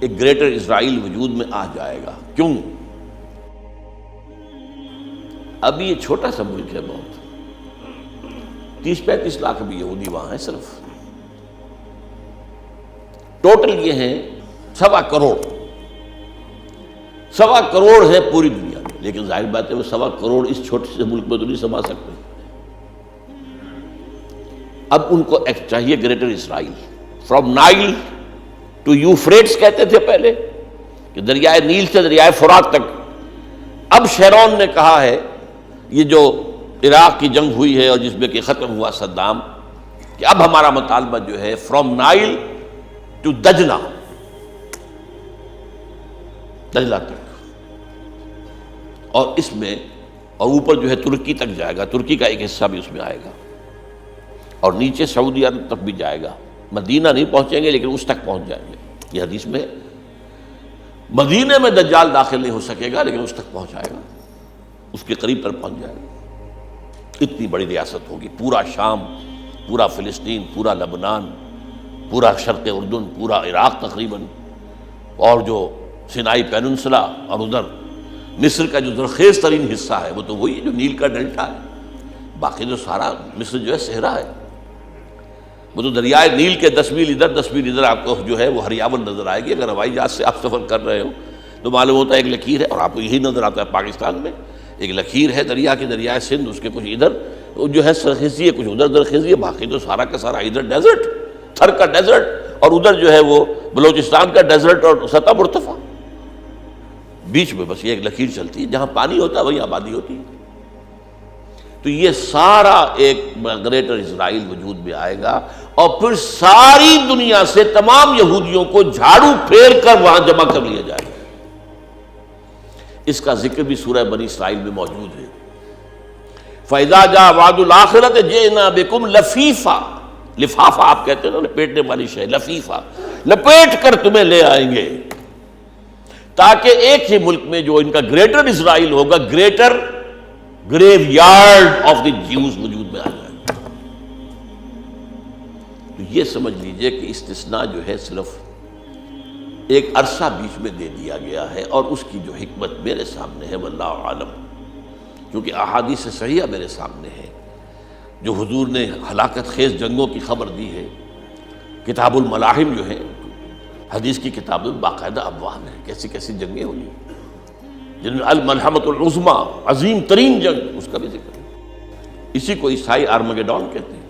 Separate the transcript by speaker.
Speaker 1: ایک گریٹر اسرائیل وجود میں آ جائے گا۔ کیوں؟ ابھی یہ چھوٹا سا ملک ہے، بہت 30-35 لاکھ ابھی یہودی وہاں ہیں صرف، ٹوٹل یہ ہیں 1.25 کروڑ، 1.25 کروڑ ہے پوری دنیا میں، لیکن ظاہر بات ہے وہ 1.25 کروڑ اس چھوٹے سے ملک میں تو نہیں سما سکتے۔ اب ان کو ایک چاہیے greater Israel, from Nile to Euphrates کہتے تھے پہلے، کہ دریائے نیل سے دریائے فرات تک۔ اب شیرون نے کہا ہے، یہ جو عراق کی جنگ ہوئی ہے اور جس میں کہ ختم ہوا صدام، کہ اب ہمارا مطالبہ جو ہے فرام نائل ٹو دجلہ، دجلہ تک، اور اس میں اور اوپر جو ہے ترکی تک جائے گا، ترکی کا ایک حصہ بھی اس میں آئے گا، اور نیچے سعودی عرب تک بھی جائے گا۔ مدینہ نہیں پہنچیں گے لیکن اس تک پہنچ جائیں گے۔ یہ حدیث میں مدینے میں دجال داخل نہیں ہو سکے گا لیکن اس تک پہنچ جائے گا، اس کے قریب تر پہنچ جائے گا۔ اتنی بڑی ریاست ہوگی، پورا شام، پورا فلسطین، پورا لبنان، پورا شرق اردن، پورا عراق تقریباً، اور جو سینائی پیننسلا، اور ادھر مصر کا جو زرخیز ترین حصہ ہے وہ تو وہی جو نیل کا ڈیلٹا ہے، باقی جو سارا مصر جو ہے صحرا ہے۔ وہ تو دریائے نیل کے 10 میل ادھر 10 میل ادھر آپ کو جو ہے وہ ہریاول نظر آئے گی۔ اگر ہوائی جہاز سے آپ سفر کر رہے ہو تو معلوم ہوتا ہے ایک لکیر ہے، اور آپ کو یہی نظر آتا ہے پاکستان میں ایک لکیر ہے دریا کی، دریائے سندھ، اس کے کچھ ادھر جو ہے سرخیزی ہے، کچھ ادھر درخیزی ہے، باقی تو سارا کا سارا ادھر ڈیزرٹ، تھر کا ڈیزرٹ، اور ادھر جو ہے وہ بلوچستان کا ڈیزرٹ اور سطح مرتفع، بیچ میں بس یہ ایک لکیر چلتی ہے، جہاں پانی ہوتا ہے وہیں آبادی ہوتی ہے۔ تو یہ سارا ایک گریٹر اسرائیل وجود میں آئے گا، اور پھر ساری دنیا سے تمام یہودیوں کو جھاڑو پھیر کر وہاں جمع کر لیا جائے گا۔ اس کا ذکر بھی سورہ بنی اسرائیل میں موجود ہے۔ فَإِذَا جَاءَ وَعْدُ الْآخِرَةِ جِئْنَا بِكُمْ لَفِيفًا، لفافہ آپ کہتے ہیں نا لپیٹنے والی شے، لفیفہ، لپیٹ کر تمہیں لے آئیں گے، تاکہ ایک ہی ملک میں جو ان کا گریٹر اسرائیل ہوگا، greater graveyard of the Jews وجود میں آ جائے۔ تو یہ سمجھ لیجئے کہ استثناء جو ہے صرف ایک عرصہ بیچ میں دے دیا گیا ہے، اور اس کی جو حکمت میرے سامنے ہے واللہ عالم، کیونکہ احادیث صحیحہ میرے سامنے ہے، جو حضور نے ہلاکت خیز جنگوں کی خبر دی ہے۔ کتاب الملاحم جو ہے حدیث کی کتاب میں باقاعدہ ابواب ہے، کیسی کیسی جنگیں ہوئی، جن میں الملحمۃ العظمیٰ، عظیم ترین جنگ، اس کا بھی ذکر ہے۔ اسی کو عیسائی آرمگیڈون کہتے ہیں۔